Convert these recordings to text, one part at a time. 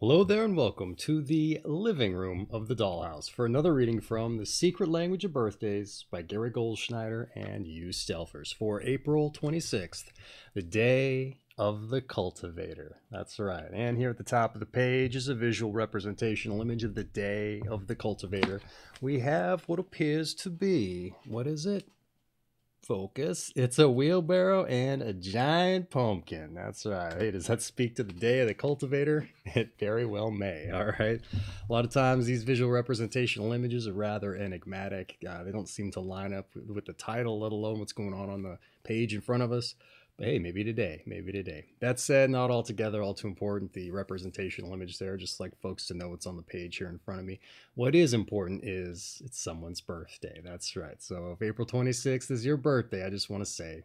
Hello there and welcome to the living room of the dollhouse for another reading from The Secret Language of Birthdays by Gary Goldschneider and you Stelfers for April 26th, the day of the cultivator. That's right. And here at the top of the page is a visual representational image of the day of the cultivator. We have what appears to be, what is it? Focus. It's a wheelbarrow and a giant pumpkin. That's right. Hey, does that speak to the day of the cultivator? It very well may. All right. A lot of times these visual representational images are rather enigmatic. They don't seem to line up with the title, let alone what's going on the page in front of us. But hey, maybe today, maybe today. That said, not altogether all too important. The representational image there, just like folks to know what's on the page here in front of me. What is important is it's someone's birthday. That's right. So if April 26th is your birthday, I just want to say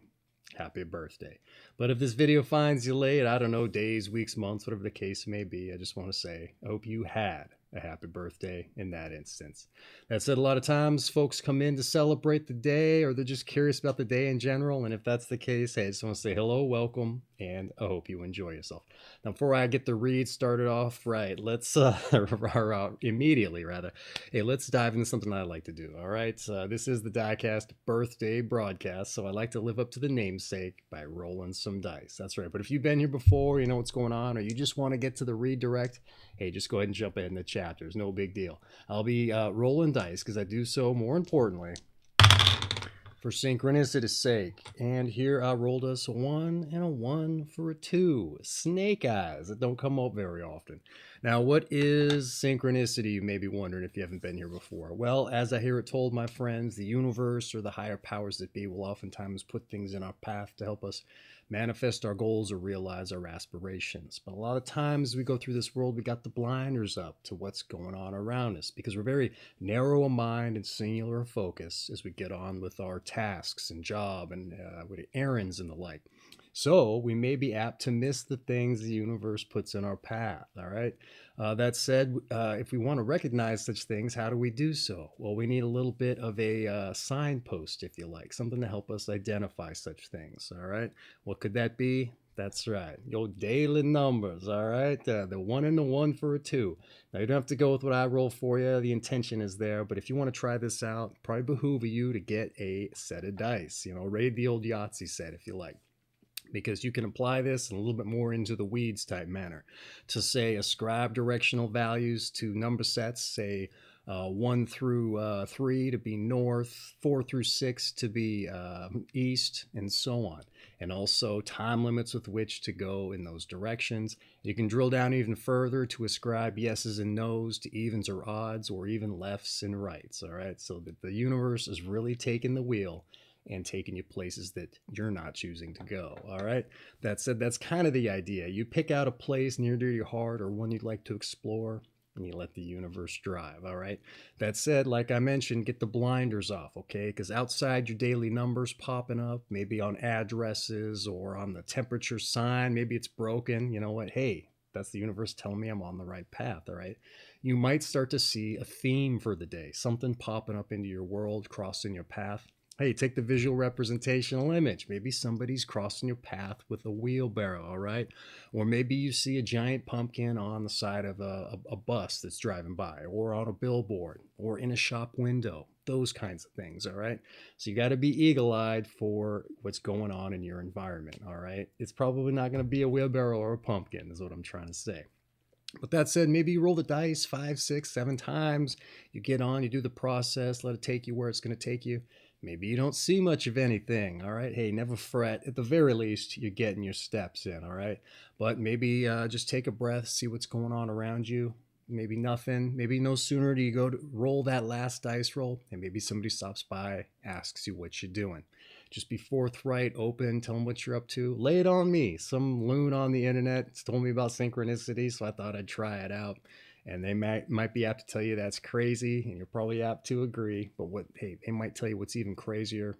happy birthday. But if this video finds you late, I don't know, days, weeks, months, whatever the case may be, I just want to say I hope you had a happy birthday in that instance. That said, a lot of times folks come in to celebrate the day or they're just curious about the day in general. And if that's the case, hey, I just want to say hello, welcome, and I hope you enjoy yourself. Now, before I get the read started off, right, let's immediately rather, hey, let's dive into something I like to do. All right, this is the Diecast birthday broadcast, so I like to live up to the namesake by rolling some dice. That's right. But if you've been here before, you know what's going on, or you just want to get to the redirect, hey, just go ahead and jump in the chapters. No big deal. I'll be rolling dice because I do so, more importantly, for synchronicity's sake. And here I rolled us a 1 and a 1 for a 2. Snake eyes. That don't come up very often. Now, what is synchronicity, you may be wondering if you haven't been here before. Well, as I hear it told, my friends, the universe or the higher powers that be will oftentimes put things in our path to help us manifest our goals or realize our aspirations. But a lot of times we go through this world, we got the blinders up to what's going on around us because we're very narrow of mind and singular of focus as we get on with our tasks and job and with errands and the like. So we may be apt to miss the things the universe puts in our path, all right? That said, if we want to recognize such things, how do we do so? Well, we need a little bit of a signpost, if you like, something to help us identify such things, all right? What could that be? That's right, your daily numbers, all right? The 1 and the 1 for a 2. Now, you don't have to go with what I roll for you. The intention is there, but if you want to try this out, probably behoove you to get a set of dice. You know, raid the old Yahtzee set if you like, because you can apply this in a little bit more into the weeds type manner to say ascribe directional values to number sets, say 1 through 3 to be north, 4 through 6 to be east, and so on. And also time limits with which to go in those directions. You can drill down even further to ascribe yeses and nos to evens or odds, or even lefts and rights, all right? So that the universe is really taking the wheel and taking you places that you're not choosing to go, all right? That said, that's kind of the idea. You pick out a place near to your heart or one you'd like to explore, and you let the universe drive, all right? That said, like I mentioned, get the blinders off, okay? Because outside your daily numbers popping up, maybe on addresses or on the temperature sign, maybe it's broken, you know what? Hey, that's the universe telling me I'm on the right path, all right? You might start to see a theme for the day, something popping up into your world, crossing your path. Hey, take the visual representational image. Maybe somebody's crossing your path with a wheelbarrow, all right? Or maybe you see a giant pumpkin on the side of a bus that's driving by, or on a billboard, or in a shop window, those kinds of things, all right? So you got to be eagle-eyed for what's going on in your environment, all right? It's probably not going to be a wheelbarrow or a pumpkin is what I'm trying to say. But that said, maybe you roll the dice 5, 6, 7 times. You get on, you do the process, let it take you where it's going to take you. Maybe you don't see much of anything, all right? Hey, never fret. At the very least, you're getting your steps in, all right? But maybe just take a breath, see what's going on around you. Maybe nothing. Maybe no sooner do you go to roll that last dice roll, and maybe somebody stops by, asks you what you're doing. Just be forthright, open, tell them what you're up to. Lay it on me. Some loon on the internet told me about synchronicity, so I thought I'd try it out. And they might be apt to tell you that's crazy, and you're probably apt to agree. But they might tell you what's even crazier.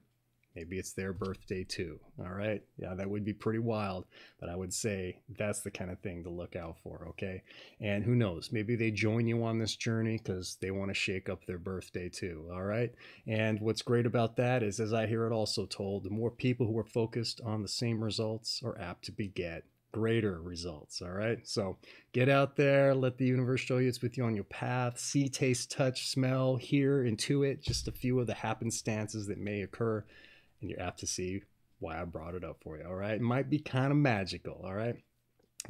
Maybe it's their birthday too. All right. Yeah, that would be pretty wild. But I would say that's the kind of thing to look out for. Okay. And who knows? Maybe they join you on this journey because they want to shake up their birthday too. All right. And what's great about that is, as I hear it also told, the more people who are focused on the same results are apt to beget greater results. All right. So get out there, let the universe show you it's with you on your path. See, taste, touch, smell, hear, intuit just a few of the happenstances that may occur, and you're apt to see why I brought it up for you. All right. It might be kind of magical. All right.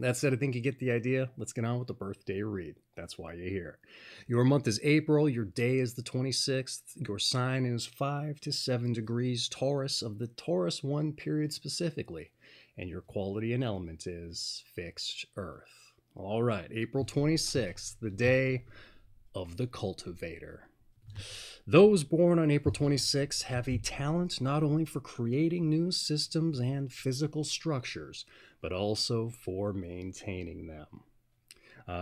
That said, I think you get the idea. Let's get on with the birthday read. That's why you're here. Your month is April. Your day is the 26th. Your sign is 5 to 7 degrees Taurus of the Taurus I period specifically. And your quality and element is fixed earth. All right, April 26th, the day of the cultivator. Those born on April 26 have a talent not only for creating new systems and physical structures, but also for maintaining them.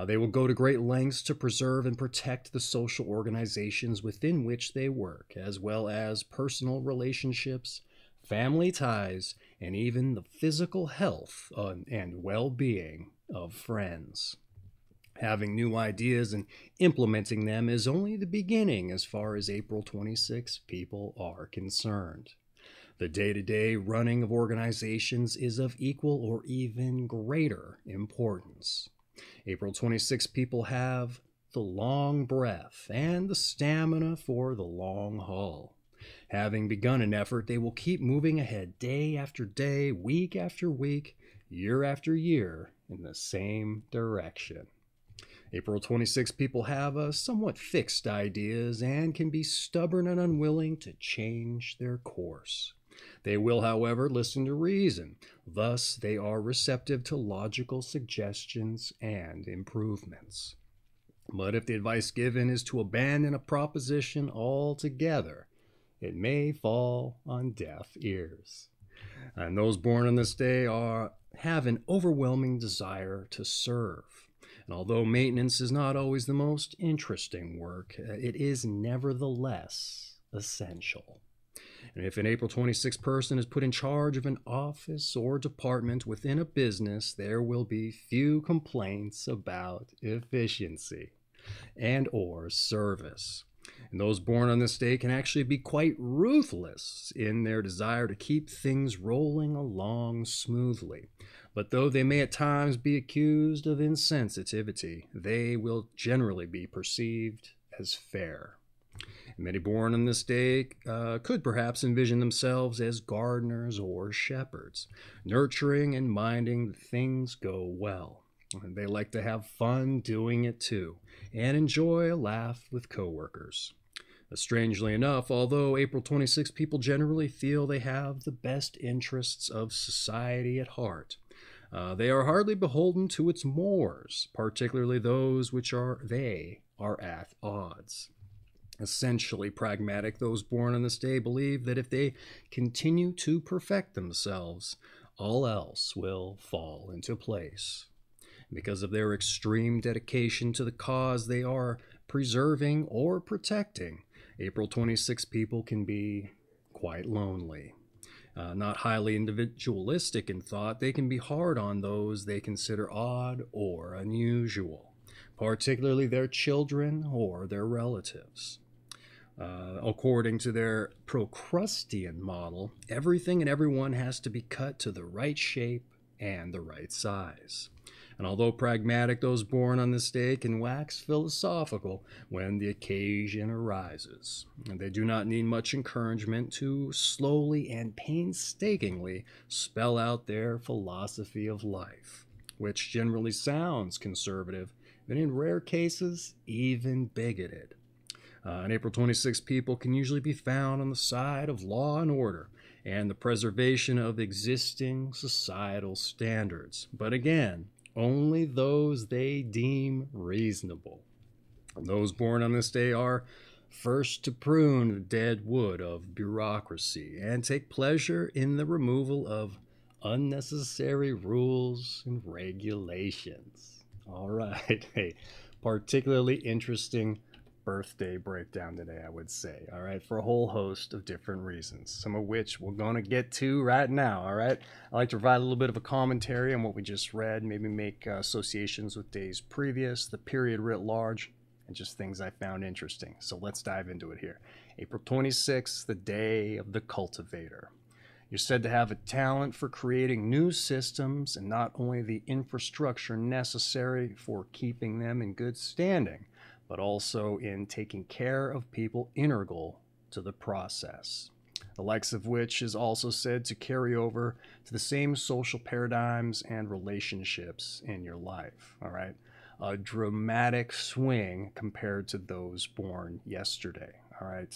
They will go to great lengths to preserve and protect the social organizations within which they work, as well as personal relationships, family ties, and even the physical health and well-being of friends. Having new ideas and implementing them is only the beginning as far as April 26 people are concerned. The day-to-day running of organizations is of equal or even greater importance. April 26 people have the long breath and the stamina for the long haul. Having begun an effort, they will keep moving ahead day after day, week after week, year after year in the same direction. April 26 people have somewhat fixed ideas and can be stubborn and unwilling to change their course. They will, however, listen to reason. Thus, they are receptive to logical suggestions and improvements. But if the advice given is to abandon a proposition altogether, it may fall on deaf ears. And those born on this day have an overwhelming desire to serve. And although maintenance is not always the most interesting work, it is nevertheless essential. And if an April 26 person is put in charge of an office or department within a business, there will be few complaints about efficiency and or service. And those born on this day can actually be quite ruthless in their desire to keep things rolling along smoothly. But though they may at times be accused of insensitivity, they will generally be perceived as fair. Many born on this day could perhaps envision themselves as gardeners or shepherds, nurturing and minding that things go well. And they like to have fun doing it too, and enjoy a laugh with coworkers. Strangely enough, although April 26 people generally feel they have the best interests of society at heart, they are hardly beholden to its mores, particularly those which they are at odds. Essentially pragmatic, those born on this day believe that if they continue to perfect themselves, all else will fall into place. Because of their extreme dedication to the cause they are preserving or protecting, April 26 people can be quite lonely. Not highly individualistic in thought, they can be hard on those they consider odd or unusual, particularly their children or their relatives. According to their Procrustean model, everything and everyone has to be cut to the right shape and the right size. And although pragmatic, those born on this day can wax philosophical when the occasion arises. And they do not need much encouragement to slowly and painstakingly spell out their philosophy of life, which generally sounds conservative, but in rare cases, even bigoted. And April 26 people can usually be found on the side of law and order and the preservation of existing societal standards. But again, only those they deem reasonable. And those born on this day are first to prune the dead wood of bureaucracy and take pleasure in the removal of unnecessary rules and regulations. All right, a particularly interesting birthday breakdown today, I would say, all right, for a whole host of different reasons, some of which we're going to get to right now, all right? I like to provide a little bit of a commentary on what we just read, maybe make associations with days previous, the period writ large, and just things I found interesting. So let's dive into it here. April 26th, the day of the cultivator. You're said to have a talent for creating new systems and not only the infrastructure necessary for keeping them in good standing, but also in taking care of people integral to the process. The likes of which is also said to carry over to the same social paradigms and relationships in your life. All right. A dramatic swing compared to those born yesterday. All right.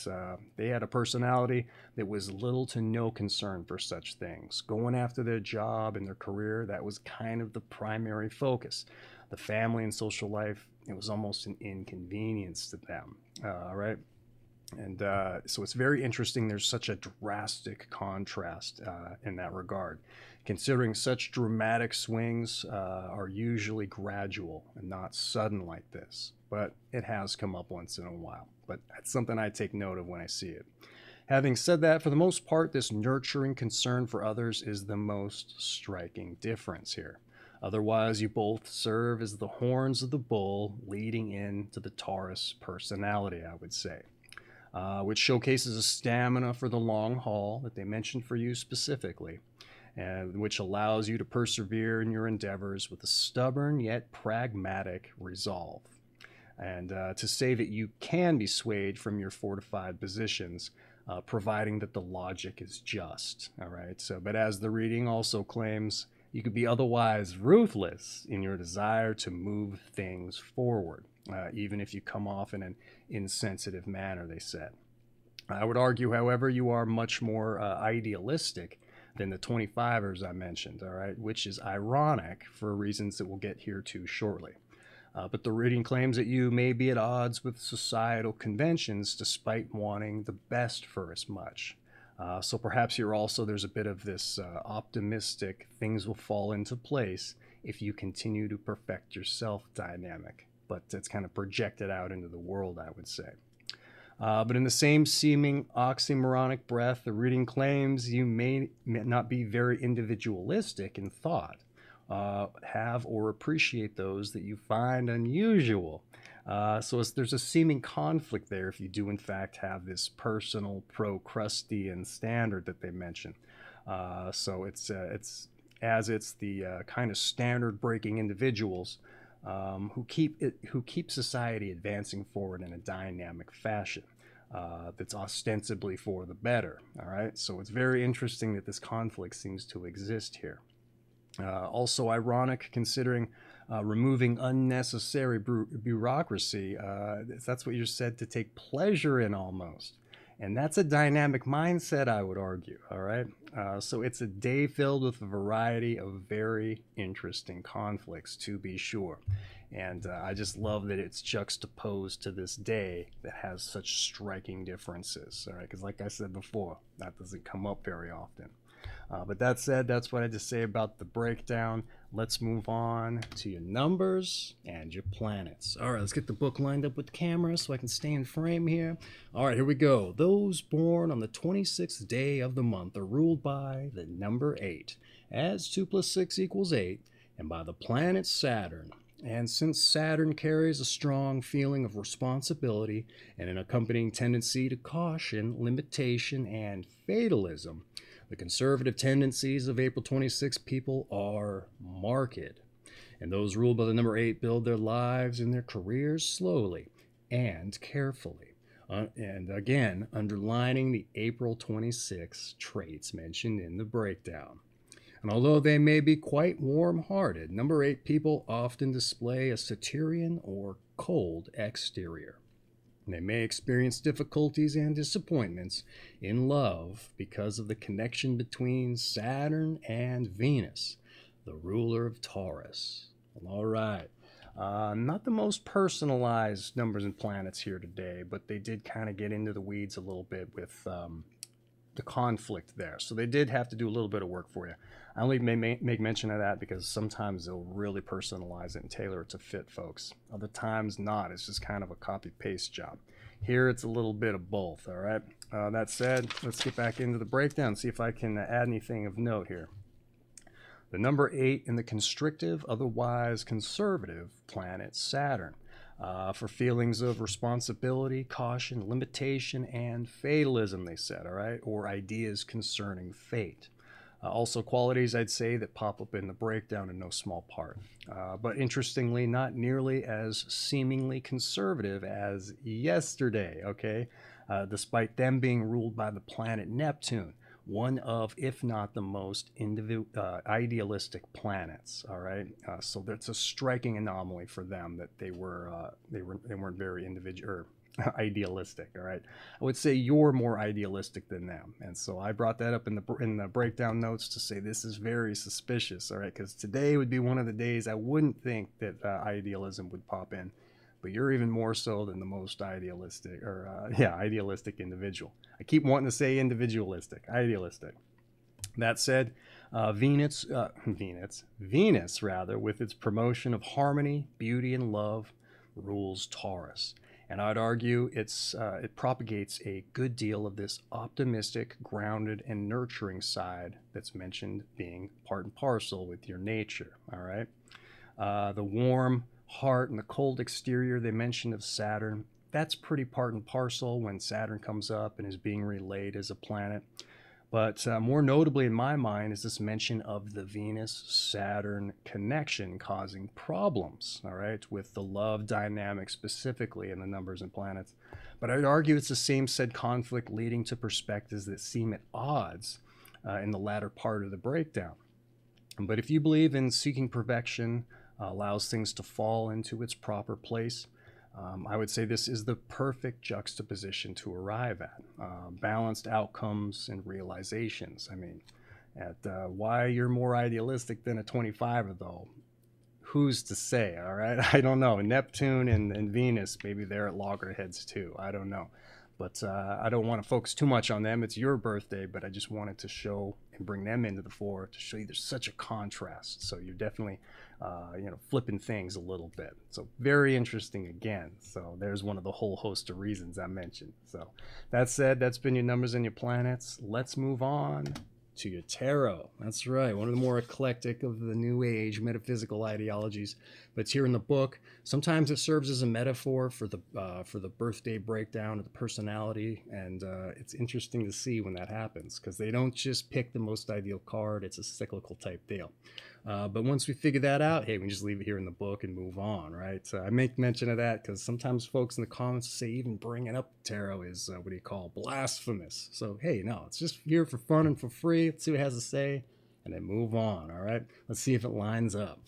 They had a personality that was little to no concern for such things. Going after their job and their career, that was kind of the primary focus. The family and social life, it was almost an inconvenience to them. All right. And so it's very interesting. There's such a drastic contrast in that regard, considering such dramatic swings are usually gradual and not sudden like this. But it has come up once in a while. But that's something I take note of when I see it. Having said that, for the most part, this nurturing concern for others is the most striking difference here. Otherwise, you both serve as the horns of the bull leading into the Taurus personality, I would say. Which showcases a stamina for the long haul that they mentioned for you specifically, and which allows you to persevere in your endeavors with a stubborn yet pragmatic resolve. And to say that you can be swayed from your fortified positions, providing that the logic is just. All right. But as the reading also claims, you could be otherwise ruthless in your desire to move things forward. Even if you come off in an insensitive manner, they said. I would argue, however, you are much more idealistic than the 25ers I mentioned, all right, which is ironic for reasons that we'll get here to shortly. But the reading claims that you may be at odds with societal conventions despite wanting the best for as much. So perhaps there's a bit of this optimistic things will fall into place if you continue to perfect yourself dynamic. But it's kind of projected out into the world, I would say. But in the same seeming oxymoronic breath, the reading claims you may not be very individualistic in thought, have or appreciate those that you find unusual. So there's a seeming conflict there if you do in fact have this personal Procrustean standard that they mention. So it's the kind of standard breaking individuals who keep society advancing forward in a dynamic fashion that's ostensibly for the better. All right, so it's very interesting that this conflict seems to exist here. Also ironic considering removing unnecessary bureaucracy. That's what you're said to take pleasure in almost. And that's a dynamic mindset, I would argue, all right? So it's a day filled with a variety of very interesting conflicts, to be sure. And I just love that it's juxtaposed to this day that has such striking differences, all right? Because like I said before, that doesn't come up very often. But that said, that's what I had to say about the breakdown. Let's move on to your numbers and your planets. All right, let's get the book lined up with the camera so I can stay in frame here. All right, here we go. Those born on the 26th day of the month are ruled by the number 8, as 2 + 6 = 8, and by the planet Saturn. And since Saturn carries a strong feeling of responsibility and an accompanying tendency to caution, limitation, and fatalism, the conservative tendencies of April 26 people are marked, and those ruled by the number 8 build their lives and their careers slowly and carefully. And again, underlining the April 26 traits mentioned in the breakdown. And although they may be quite warm-hearted, number 8 people often display a Saturnian or cold exterior. They may experience difficulties and disappointments in love because of the connection between Saturn and Venus, the ruler of Taurus. All right. Not the most personalized numbers and planets here today, but they did kind of get into the weeds a little bit with the conflict there. So they did have to do a little bit of work for you. I only make mention of that because sometimes they'll really personalize it and tailor it to fit folks. Other times not. It's just kind of a copy-paste job. Here it's a little bit of both, all right? That said, let's get back into the breakdown, see if I can add anything of note here. The number 8 in the constrictive, otherwise conservative planet Saturn. for feelings of responsibility, caution, limitation, and fatalism, they said, all right, or ideas concerning fate. Also qualities, I'd say, that pop up in the breakdown in no small part. But interestingly, not nearly as seemingly conservative as yesterday, okay? Despite them being ruled by the planet Neptune, one of, if not the most idealistic planets. All right, so that's a striking anomaly for them that they weren't very individual or idealistic. All right, I would say you're more idealistic than them, and so I brought that up in the breakdown notes to say this is very suspicious. All right, because today would be one of the days I wouldn't think that idealism would pop in. But you're even more so than the most idealistic, idealistic individual. I keep wanting to say individualistic, idealistic. That said, Venus, with its promotion of harmony, beauty, and love, rules Taurus. And I'd argue it propagates a good deal of this optimistic, grounded, and nurturing side that's mentioned being part and parcel with your nature. All right, the warm heart and the cold exterior they mentioned of Saturn, that's pretty part and parcel when Saturn comes up and is being relayed as a planet. But more notably in my mind is this mention of the Venus-Saturn connection causing problems, all right, with the love dynamic specifically in the numbers and planets. But I'd argue it's the same said conflict leading to perspectives that seem at odds in the latter part of the breakdown. But if you believe in seeking perfection, allows things to fall into its proper place, I would say this is the perfect juxtaposition to arrive at. Balanced outcomes and realizations. I mean, why you're more idealistic than a 25er, though, who's to say, all right? I don't know. Neptune and Venus, maybe they're at loggerheads too. I don't know. But I don't want to focus too much on them. It's your birthday, but I just wanted to show and bring them into the fore to show you there's such a contrast. So you're definitely, flipping things a little bit. So very interesting again. So there's one of the whole host of reasons I mentioned. So that said, that's been your numbers and your planets. Let's move on to your tarot. That's right, one of the more eclectic of the New Age metaphysical ideologies. But it's here in the book. Sometimes it serves as a metaphor for the birthday breakdown of the personality, and it's interesting to see when that happens because they don't just pick the most ideal card. It's a cyclical type deal. But once we figure that out, hey, we can just leave it here in the book and move on, right? So I make mention of that because sometimes folks in the comments say even bringing up tarot is blasphemous. So hey, no, it's just here for fun and for free. Let's see what it has to say, and then move on. All right, let's see if it lines up.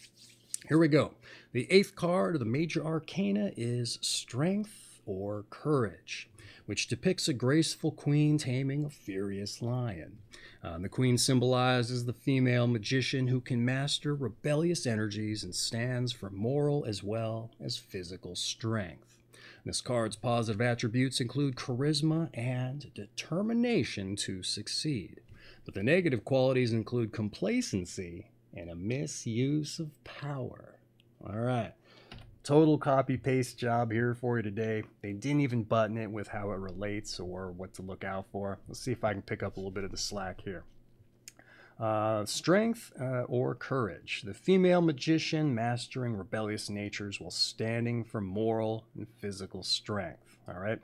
Here we go. The 8th card of the major arcana is Strength or Courage, which depicts a graceful queen taming a furious lion. The queen symbolizes the female magician who can master rebellious energies and stands for moral as well as physical strength. This card's positive attributes include charisma and determination to succeed. But the negative qualities include complacency and a misuse of power. All right. Total copy-paste job here for you today. They didn't even button it with how it relates or what to look out for. Let's see if I can pick up a little bit of the slack here. Strength or courage. The female magician mastering rebellious natures while standing for moral and physical strength. All right.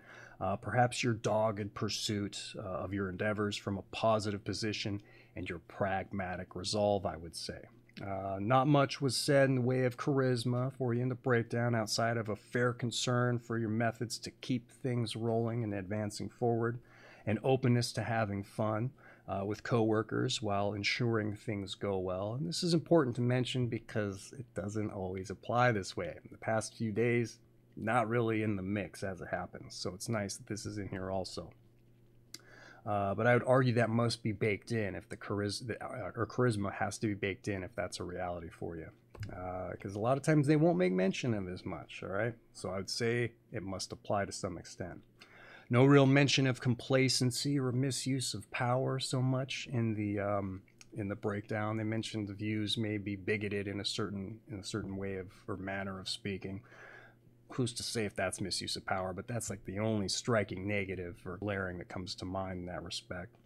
Perhaps your dogged pursuit of your endeavors from a positive position and your pragmatic resolve, I would say. Not much was said in the way of charisma for you in the breakdown outside of a fair concern for your methods to keep things rolling and advancing forward, and openness to having fun with coworkers while ensuring things go well. And this is important to mention because it doesn't always apply this way. In the past few days, not really in the mix as it happens. So it's nice that this is in here also. But I would argue that must be baked in if the charisma has to be baked in if that's a reality for you. Because a lot of times they won't make mention of as much, all right? So I would say it must apply to some extent. No real mention of complacency or misuse of power so much in the breakdown. They mentioned the views may be bigoted in a certain way of or manner of speaking. Who's to say if that's misuse of power, but that's like the only striking negative or glaring that comes to mind in that respect.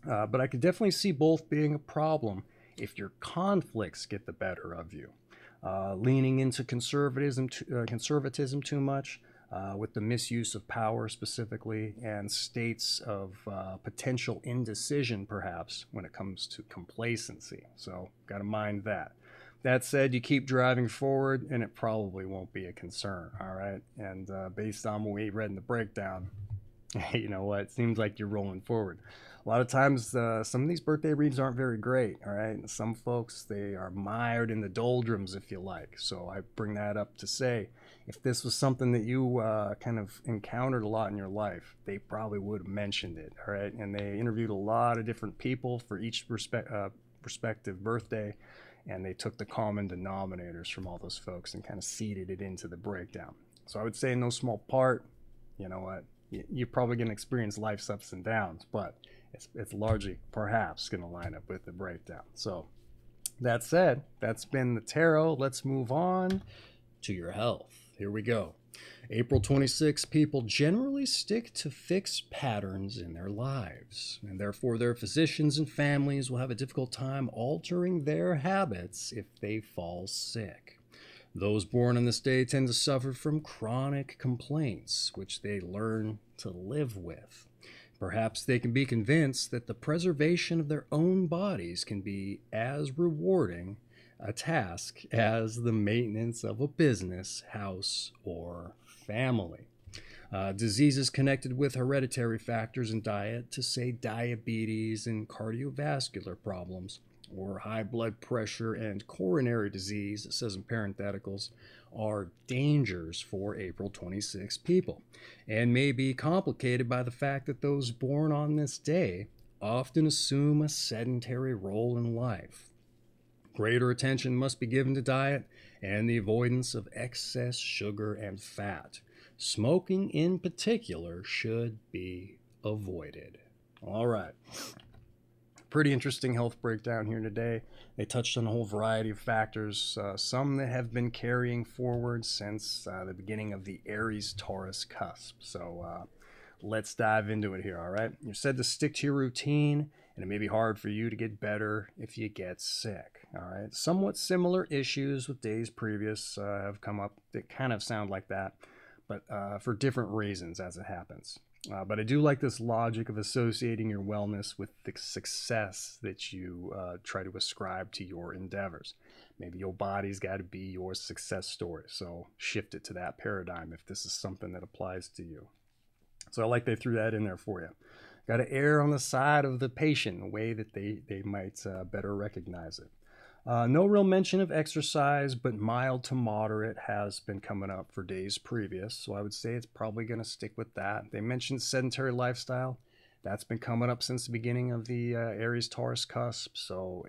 But I could definitely see both being a problem if your conflicts get the better of you. leaning into conservatism too much, with the misuse of power specifically, and states of potential indecision perhaps when it comes to complacency. So got to mind that. That said, you keep driving forward and it probably won't be a concern, all right? And based on what we read in the breakdown, you know what, it seems like you're rolling forward. A lot of times some of these birthday reads aren't very great, all right? And some folks, they are mired in the doldrums, if you like. So I bring that up to say, if this was something that you kind of encountered a lot in your life, they probably would have mentioned it, all right? And they interviewed a lot of different people for each respective birthday, and they took the common denominators from all those folks and kind of seeded it into the breakdown. So I would say in no small part, you know what, you're probably going to experience life's ups and downs, but it's largely perhaps going to line up with the breakdown. So that said, that's been the tarot. Let's move on to your health. Here we go. April 26, people generally stick to fixed patterns in their lives, and therefore their physicians and families will have a difficult time altering their habits if they fall sick. Those born on this day tend to suffer from chronic complaints, which they learn to live with. Perhaps they can be convinced that the preservation of their own bodies can be as rewarding a task as the maintenance of a business, house, or family. Diseases connected with hereditary factors in diet, to say diabetes and cardiovascular problems, or high blood pressure and coronary disease, it says in parentheticals, are dangers for April 26 people, and may be complicated by the fact that those born on this day often assume a sedentary role in life. Greater attention must be given to diet and the avoidance of excess sugar and fat. Smoking in particular should be avoided. All right. Pretty interesting health breakdown here today. They touched on a whole variety of factors, some that have been carrying forward since the beginning of the Aries-Taurus cusp. So let's dive into it here, all right? You're said to stick to your routine, and it may be hard for you to get better if you get sick, all right? Somewhat similar issues with days previous have come up that kind of sound like that, but for different reasons as it happens. But I do like this logic of associating your wellness with the success that you try to ascribe to your endeavors. Maybe your body's got to be your success story, so shift it to that paradigm if this is something that applies to you. So I like they threw that in there for you. Got to err on the side of the patient in a way that they might better recognize it. No real mention of exercise, but mild to moderate has been coming up for days previous, so I would say it's probably going to stick with that. They mentioned sedentary lifestyle. That's been coming up since the beginning of the Aries-Taurus cusp, so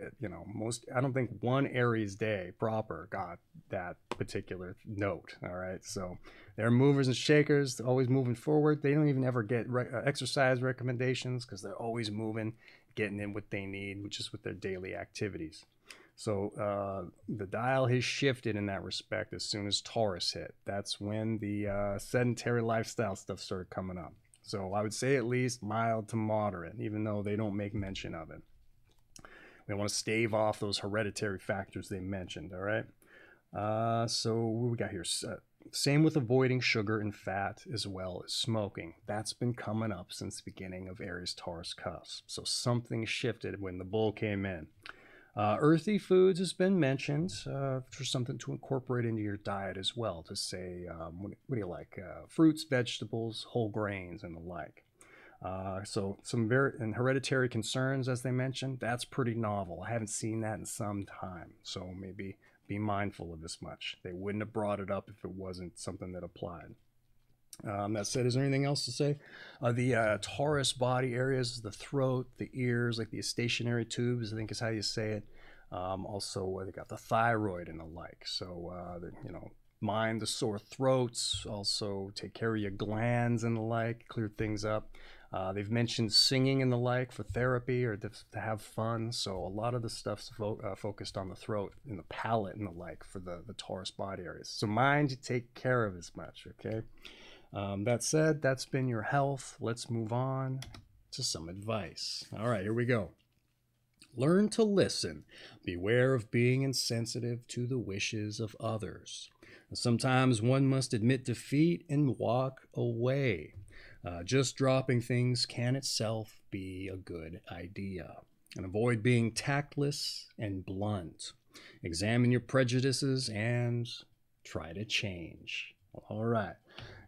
I don't think one Aries day proper got that particular note, all right? So they're movers and shakers, they're always moving forward. They don't even ever get exercise recommendations because they're always moving, getting in what they need, which is with their daily activities. So the dial has shifted in that respect as soon as Taurus hit. That's when the sedentary lifestyle stuff started coming up. So I would say at least mild to moderate, even though they don't make mention of it. We want to stave off those hereditary factors they mentioned, all right? So what we got here? Same with avoiding sugar and fat as well as smoking. That's been coming up since the beginning of Aries-Taurus cusp. So something shifted when the bull came in. Earthy foods has been mentioned for something to incorporate into your diet as well, to say, what do you like? Fruits, vegetables, whole grains, and the like. So some and hereditary concerns, as they mentioned, that's pretty novel. I haven't seen that in some time, so maybe be mindful of this much. They wouldn't have brought it up if it wasn't something that applied. That said, is there anything else to say? The Taurus body areas, the throat, the ears, like the stationary tubes, I think is how you say it. Also, they got the thyroid and the like. So, mind the sore throats. Also, take care of your glands and the like. Clear things up. They've mentioned singing and the like for therapy or to have fun. So a lot of the stuff's focused on the throat and the palate and the like for the Taurus body areas. So mind you take care of as much, okay? That said, that's been your health. Let's move on to some advice. All right, here we go. Learn to listen. Beware of being insensitive to the wishes of others. Sometimes one must admit defeat and walk away. Just dropping things can itself be a good idea. And avoid being tactless and blunt. Examine your prejudices and try to change. All right.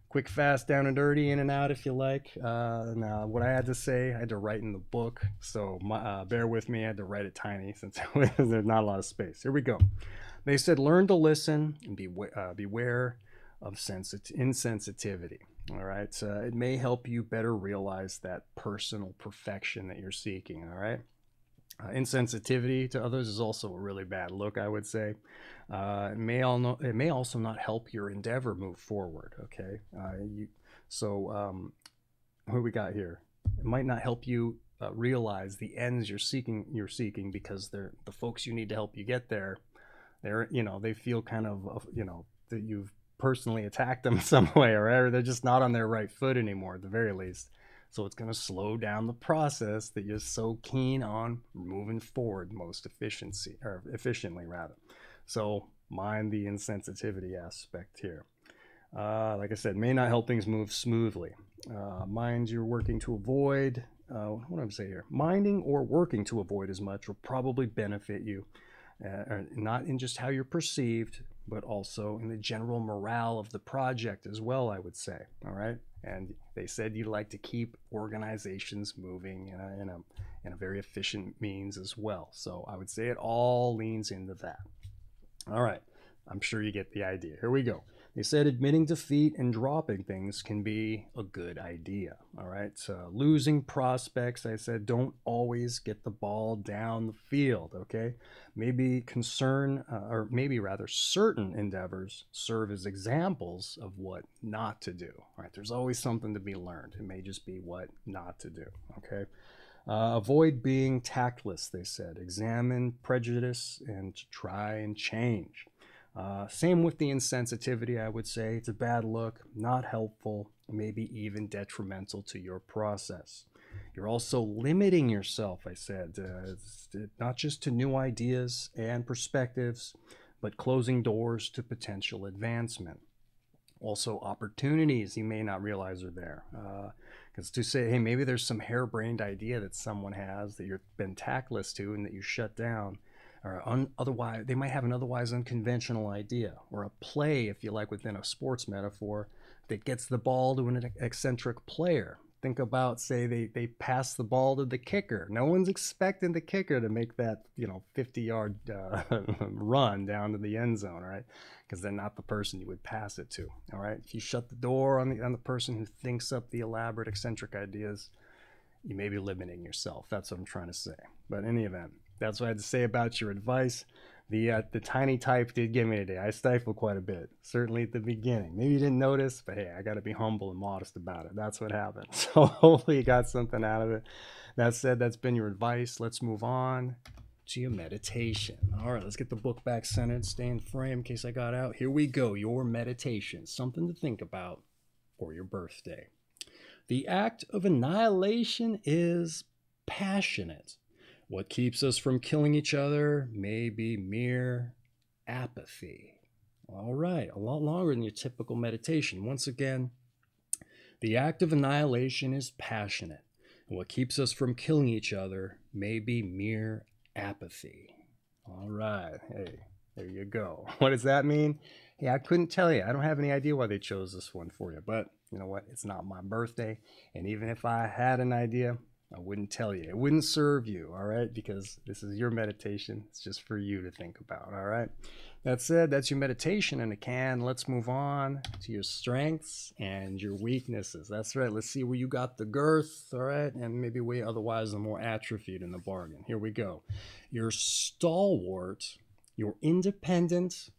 Quick, fast, down and dirty, in and out if you like. Now, what I had to say, I had to write in the book, so bear with me. I had to write it tiny since there's not a lot of space. Here we go. They said, learn to listen and beware of insensitivity. All right, so it may help you better realize that personal perfection that you're seeking. All right. Insensitivity to others is also a really bad look, I would say. It may also not help your endeavor move forward. Okay, what we got here? It might not help you realize the ends you're seeking because they're the folks you need to help you get there. They feel kind of that you've personally attacked them some way, or they're just not on their right foot anymore, at the very least. So it's going to slow down the process that you're so keen on moving forward most efficiently rather. So mind the insensitivity aspect here. Like I said, may not help things move smoothly. Mind you're working to avoid. What do I say here? Minding or working to avoid as much will probably benefit you, not in just how you're perceived, but also in the general morale of the project as well, I would say. All right. And they said you like to keep organizations moving in a very efficient means as well. So I would say it all leans into that. All right. I'm sure you get the idea. Here we go. They said admitting defeat and dropping things can be a good idea. All right. So losing prospects, I said, don't always get the ball down the field. Okay. Maybe certain endeavors serve as examples of what not to do. All right. There's always something to be learned. It may just be what not to do. Okay. Avoid being tactless, they said. Examine prejudice and try and change. Same with the insensitivity, I would say. It's a bad look, not helpful, maybe even detrimental to your process. You're also limiting yourself, I said, not just to new ideas and perspectives, but closing doors to potential advancement. Also, opportunities you may not realize are there. Because to say, hey, maybe there's some harebrained idea that someone has that you've been tactless to and that you shut down. Or otherwise, they might have an otherwise unconventional idea, or a play, if you like, within a sports metaphor, that gets the ball to an eccentric player. Think about, say, they pass the ball to the kicker. No one's expecting the kicker to make that 50-yard run down to the end zone, right? Because they're not the person you would pass it to. All right. If you shut the door on the person who thinks up the elaborate eccentric ideas, you may be limiting yourself. That's what I'm trying to say. But in any event, that's what I had to say about your advice. The tiny type did get me today. I stifled quite a bit, certainly at the beginning. Maybe you didn't notice, but hey, I got to be humble and modest about it. That's what happened. So hopefully you got something out of it. That said, that's been your advice. Let's move on to your meditation. All right, let's get the book back centered, stay in frame in case I got out. Here we go. Your meditation, something to think about for your birthday. The act of annihilation is passionate. What keeps us from killing each other may be mere apathy. All right, a lot longer than your typical meditation. Once again, the act of annihilation is passionate. And what keeps us from killing each other may be mere apathy. All right, hey, there you go. What does that mean? Hey, I couldn't tell you. I don't have any idea why they chose this one for you. But you know what? It's not my birthday. And even if I had an idea, I wouldn't tell you. It wouldn't serve you, all right? Because this is your meditation. It's just for you to think about, all right? That said, that's your meditation in a can. Let's move on to your strengths and your weaknesses. That's right. Let's see where you got the girth, all right? And maybe where you otherwise are more atrophied in the bargain. Here we go. Your stalwart, your independent,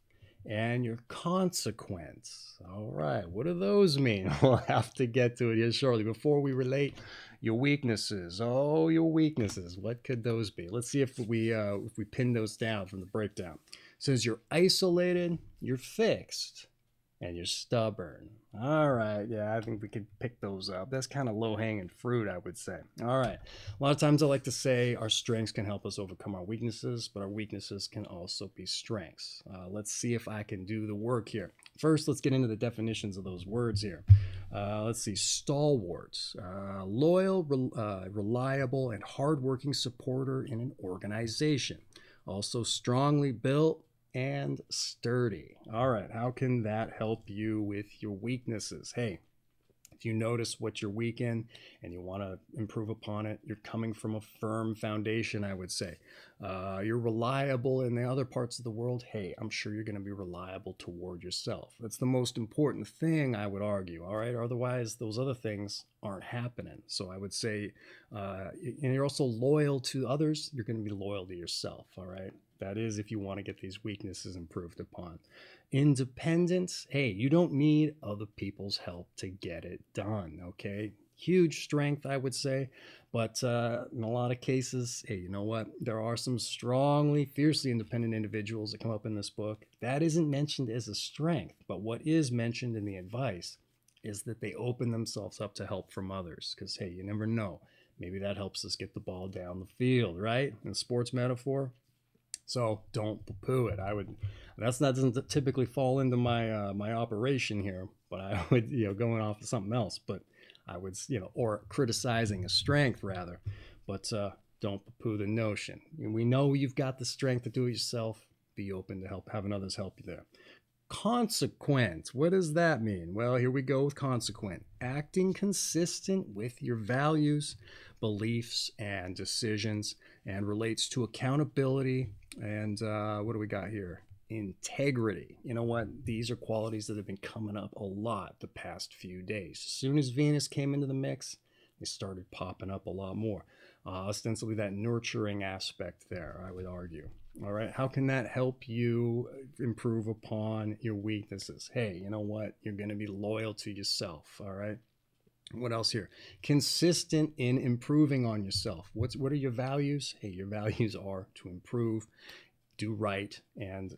and your consequent. All right. What do those mean? We'll have to get to it here shortly. Before we relate your weaknesses. Oh, your weaknesses. What could those be? Let's see if we pin those down from the breakdown. It says you're isolated, you're fixed, and you're stubborn. All right, yeah, I think we could pick those up. That's kind of low-hanging fruit, I would say. All right, a lot of times I like to say our strengths can help us overcome our weaknesses, but our weaknesses can also be strengths. Let's see if I can do the work here. First, let's get into the definitions of those words here. Let's see, stalwart, loyal, reliable, and hardworking supporter in an organization. Also strongly built and sturdy. All right, how can that help you with your weaknesses? Hey, if you notice what you're weak in and you want to improve upon it, you're coming from a firm foundation, I would say. You're reliable in the other parts of the world. Hey, I'm sure you're going to be reliable toward yourself. That's the most important thing, I would argue. All right, otherwise, those other things aren't happening. So I would say, and you're also loyal to others. You're going to be loyal to yourself. All right. That is if you want to get these weaknesses improved upon. Independence, hey, you don't need other people's help to get it done, okay? Huge strength, I would say, but in a lot of cases, hey, you know what? There are some strongly, fiercely independent individuals that come up in this book. That isn't mentioned as a strength, but what is mentioned in the advice is that they open themselves up to help from others, because, hey, you never know. Maybe that helps us get the ball down the field, right? In a sports metaphor, so don't poo-poo it. That doesn't typically fall into my my operation here, but I would, going off of something else. But I would, or criticizing a strength rather. But don't poo-poo the notion. We know you've got the strength to do it yourself. Be open to having others help you there. Consequent. What does that mean? Well, here we go with consequent. Acting consistent with your values, beliefs, and decisions, and relates to accountability. And what do we got here? Integrity. You know what? These are qualities that have been coming up a lot the past few days. As soon as Venus came into the mix, they started popping up a lot more. Ostensibly that nurturing aspect there, I would argue. All right, how can that help you improve upon your weaknesses? Hey, you know what? You're going to be loyal to yourself. All right. What else here? Consistent in improving on yourself. What are your values? Hey, your values are to improve, do right, and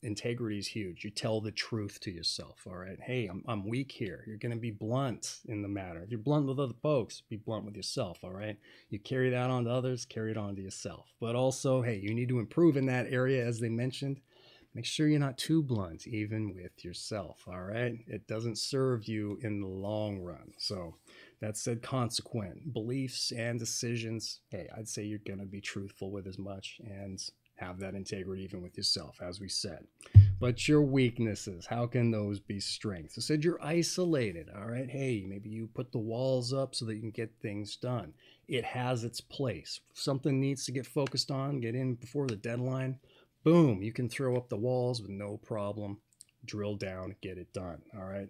integrity is huge. You tell the truth to yourself. All right. Hey, I'm weak here. You're going to be blunt in the matter. If you're blunt with other folks, be blunt with yourself. All right. You carry that on to others, carry it on to yourself. But also, hey, you need to improve in that area, as they mentioned. Make sure you're not too blunt, even with yourself. All right. It doesn't serve you in the long run. So that said, consequent beliefs and decisions. Hey, I'd say you're going to be truthful with as much and have that integrity even with yourself, as we said. But your weaknesses, how can those be strengths? I said you're isolated, all right? Hey, maybe you put the walls up so that you can get things done. It has its place. If something needs to get focused on, get in before the deadline, boom, you can throw up the walls with no problem, drill down, get it done, all right?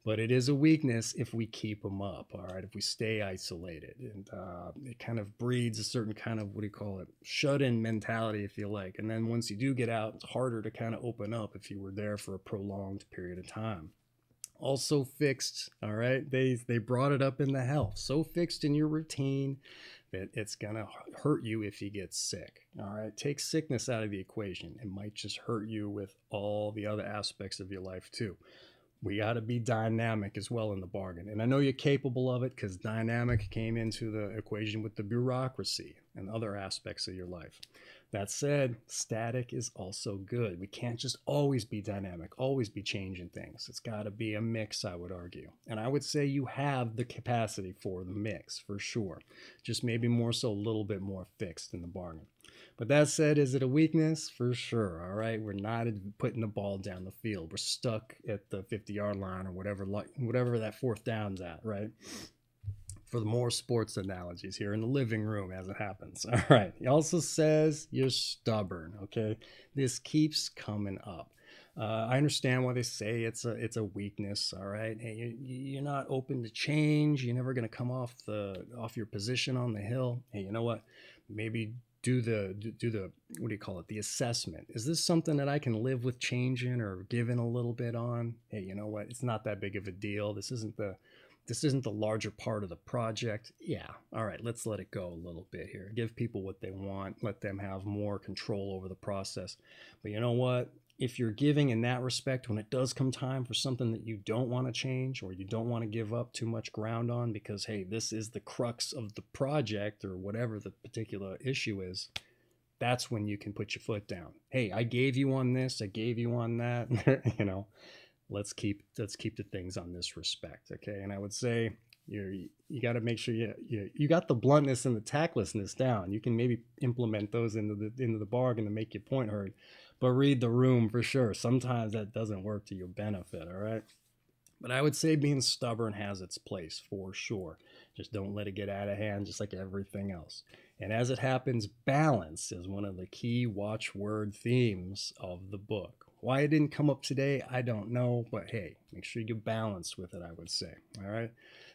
But it is a weakness if we keep them up, all right, if we stay isolated. And it kind of breeds a certain kind of, shut-in mentality, if you like. And then once you do get out, it's harder to kind of open up if you were there for a prolonged period of time. Also fixed, all right, they brought it up in the health. So fixed in your routine that it's going to hurt you if you get sick, all right? Take sickness out of the equation. It might just hurt you with all the other aspects of your life too. We got to be dynamic as well in the bargain. And I know you're capable of it because dynamic came into the equation with the bureaucracy and other aspects of your life. That said, static is also good. We can't just always be dynamic, always be changing things. It's got to be a mix, I would argue. And I would say you have the capacity for the mix, for sure. Just maybe more so a little bit more fixed in the bargain. But that said, is it a weakness? For sure, all right? We're not putting the ball down the field. We're stuck at the 50-yard line or whatever that fourth down's at, right? For the more sports analogies here in the living room as it happens. All right. He also says you're stubborn, okay? This keeps coming up. I understand why they say it's a weakness, all right? Hey, you're not open to change. You're never going to come off your position on the hill. Hey, you know what? Maybe do the the assessment. Is this something that I can live with changing or giving a little bit on? Hey, you know what? It's not that big of a deal. This isn't the larger part of the project. Yeah, all right, let's let it go a little bit here. Give people what they want. Let them have more control over the process. But you know what? if you're giving in that respect, when it does come time for something that you don't want to change or you don't want to give up too much ground on because, hey, this is the crux of the project or whatever the particular issue is, that's when you can put your foot down. Hey, I gave you on this, I gave you on that. Let's keep the things on this respect, okay? And I would say you got to make sure you got the bluntness and the tactlessness down. You can maybe implement those into the bargain to make your point heard, but read the room for sure. Sometimes that doesn't work to your benefit, all right? But I would say being stubborn has its place for sure. Just don't let it get out of hand, just like everything else. And as it happens, balance is one of the key watchword themes of the book. Why it didn't come up today, I don't know, but hey, make sure you're balanced with it, I would say. All right.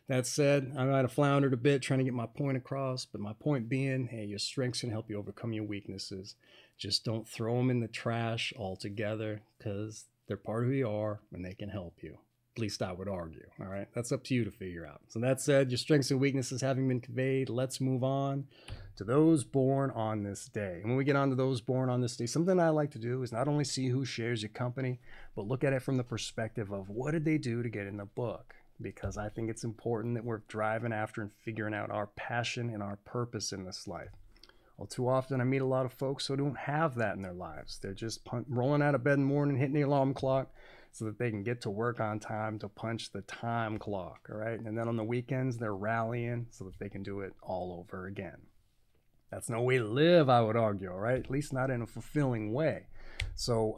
That said, I might have floundered a bit trying to get my point across, but my point being, hey, your strengths can help you overcome your weaknesses. Just don't throw them in the trash altogether because they're part of who you are and they can help you. At least I would argue. All right. That's up to you to figure out. So that said, your strengths and weaknesses having been conveyed, let's move on to those born on this day. And when we get on to those born on this day, something I like to do is not only see who shares your company, but look at it from the perspective of what did they do to get in the book? Because I think it's important that we're driving after and figuring out our passion and our purpose in this life. Well, too often I meet a lot of folks who don't have that in their lives. They're just rolling out of bed in the morning, hitting the alarm clock so that they can get to work on time to punch the time clock, all right? And then on the weekends, they're rallying so that they can do it all over again. That's no way to live, I would argue, all right? At least not in a fulfilling way. So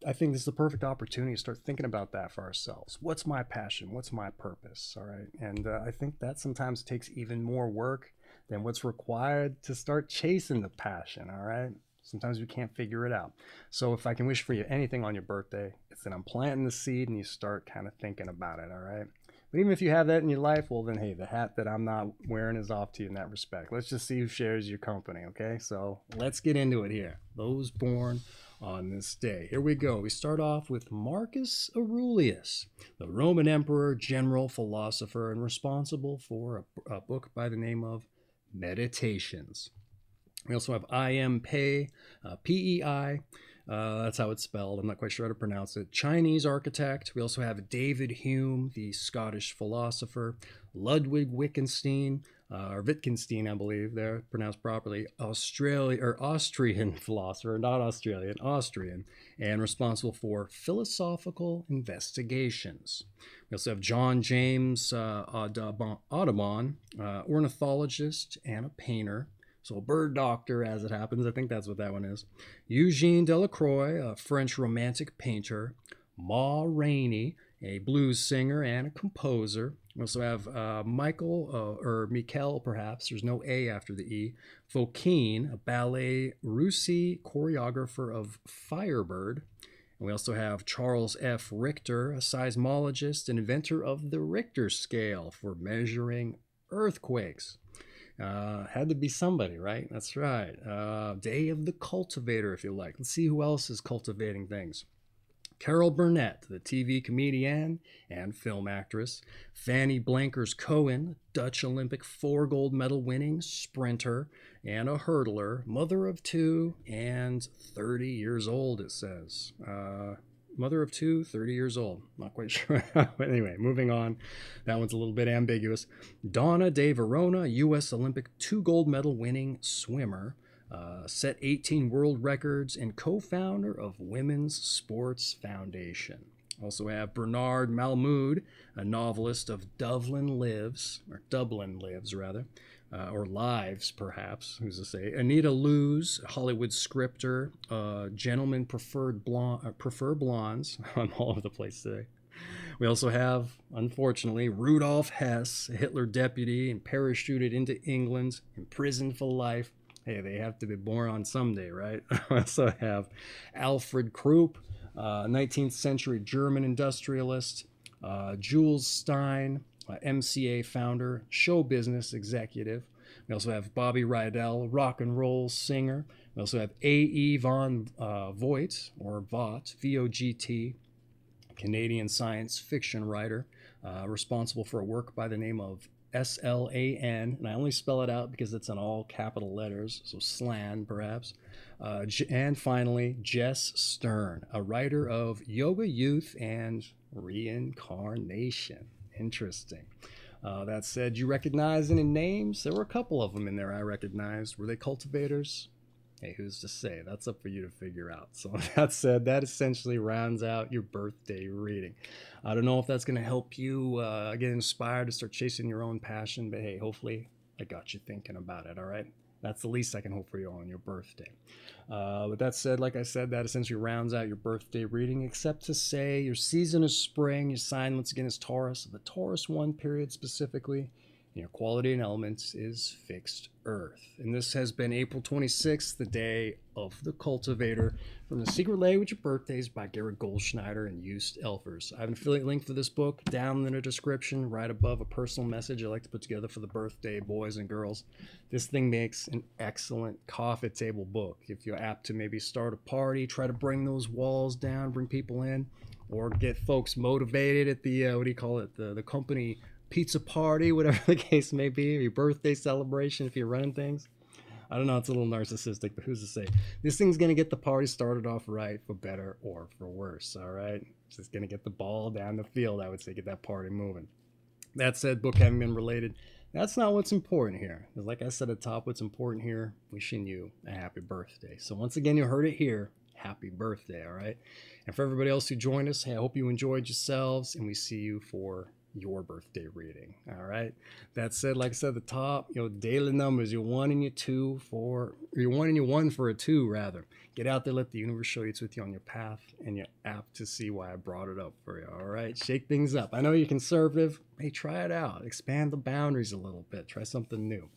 I think this is the perfect opportunity to start thinking about that for ourselves. What's my passion? What's my purpose, all right? And I think that sometimes takes even more work than what's required to start chasing the passion, all right? Sometimes we can't figure it out. So if I can wish for you anything on your birthday, it's that I'm planting the seed and you start kind of thinking about it, all right? But even if you have that in your life, well then, hey, the hat that I'm not wearing is off to you in that respect. Let's just see who shares your company, okay? So let's get into it here. Those born on this day. Here we go. We start off with Marcus Aurelius, the Roman emperor, general, philosopher, and responsible for a book by the name of Meditations. We also have I.M. Pei, P-E-I. That's how it's spelled. I'm not quite sure how to pronounce it. Chinese architect. We also have David Hume, the Scottish philosopher. Ludwig Wittgenstein, or Wittgenstein, I believe, they're pronounced properly. Austrian philosopher, not Australian, Austrian, and responsible for philosophical investigations. We also have John James Audubon, ornithologist and a painter. So a bird doctor, as it happens. I think that's what that one is. Eugene Delacroix, a French romantic painter. Ma Rainey, a blues singer and a composer. We also have Michael, perhaps. There's no A after the E. Fokine, a ballet Russi choreographer of Firebird. And we also have Charles F. Richter, a seismologist and inventor of the Richter scale for measuring earthquakes. Had to be somebody, right? That's right. Day of the Cultivator, if you like. Let's see who else is cultivating things. Carol Burnett, the TV comedian and film actress. Fanny Blankers-Cohen, Dutch Olympic 4 gold medal winning sprinter and a hurdler, mother of 2 and 30 years old, it says. Mother of 2, 30 years old. Not quite sure. But anyway, moving on. That one's a little bit ambiguous. Donna De Verona, U.S. Olympic 2 gold medal winning swimmer. Set 18 world records and co-founder of Women's Sports Foundation. Also have Bernard Malmood, a novelist of Dublin Lives, or Lives, perhaps, who's to say. Anita Loos, Hollywood scripter, gentlemen prefer blondes. I'm all over the place today. We also have, unfortunately, Rudolf Hess, a Hitler deputy and parachuted into England, imprisoned for life. Hey, they have to be born on someday, right? We also have Alfred Krupp, 19th century German industrialist. Jules Stein, MCA founder, show business executive. We also have Bobby Rydell, rock and roll singer. We also have A.E. von Vogt, or Vought, V-O-G-T, Canadian science fiction writer, responsible for a work by the name of Slan, and I only spell it out because it's in all capital letters, so Slan perhaps. And finally, Jess Stern, a writer of Yoga, Youth, and Reincarnation. Interesting. That said, you recognize any names? There were a couple of them in there I recognized. Were they cultivators? Hey, who's to say? That's up for you to figure out. So that said, that essentially rounds out your birthday reading. I don't know if that's going to help you get inspired to start chasing your own passion, but hey, hopefully I got you thinking about it, all right? That's the least I can hope for you on your birthday. With that said, like I said, that essentially rounds out your birthday reading, except to say your season is spring, your sign once again is Taurus, the Taurus I period specifically, and your quality and elements is fixed earth. And this has been April 26th, the day of the Cultivator, from The Secret Language of Birthdays by Garrett Goldschneider and Joost Elfers. I have an affiliate link for this book down in the description, right above a personal message I like to put together for the birthday boys and girls. This thing makes an excellent coffee table book. If you're apt to maybe start a party, try to bring those walls down, bring people in, or get folks motivated at the, the company pizza party, whatever the case may be, or your birthday celebration if you're running things. I don't know, it's a little narcissistic, but who's to say? This thing's going to get the party started off right, for better or for worse, all right? It's just going to get the ball down the field, I would say, get that party moving. That said, book having been related, that's not what's important here. Because like I said at the top, what's important here, wishing you a happy birthday. So once again, you heard it here. Happy birthday, all right? And for everybody else who joined us, hey, I hope you enjoyed yourselves, and we see you for your birthday reading. All right. That said, like I said at the top, daily numbers, you're 1 and you're 2 for, or you're 1 and you're 1 for a 2 rather. Get out there, let the universe show you it's with you on your path, and you're apt to see why I brought it up for you. All right. Shake things up. I know you're conservative. Hey, try it out. Expand the boundaries a little bit. Try something new.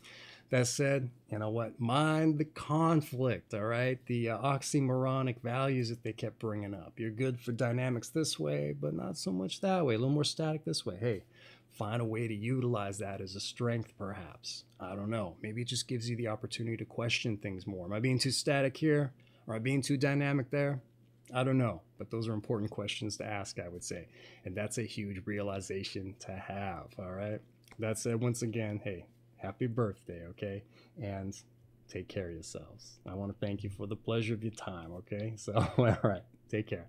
That said, you know what? Mind the conflict, all right? The oxymoronic values that they kept bringing up. You're good for dynamics this way, but not so much that way. A little more static this way. Hey, find a way to utilize that as a strength, perhaps. I don't know. Maybe it just gives you the opportunity to question things more. Am I being too static here? Or am I being too dynamic there? I don't know, but those are important questions to ask, I would say. And that's a huge realization to have, all right? That said, once again, hey, happy birthday, okay? And take care of yourselves. I want to thank you for the pleasure of your time, okay? So, all right, take care.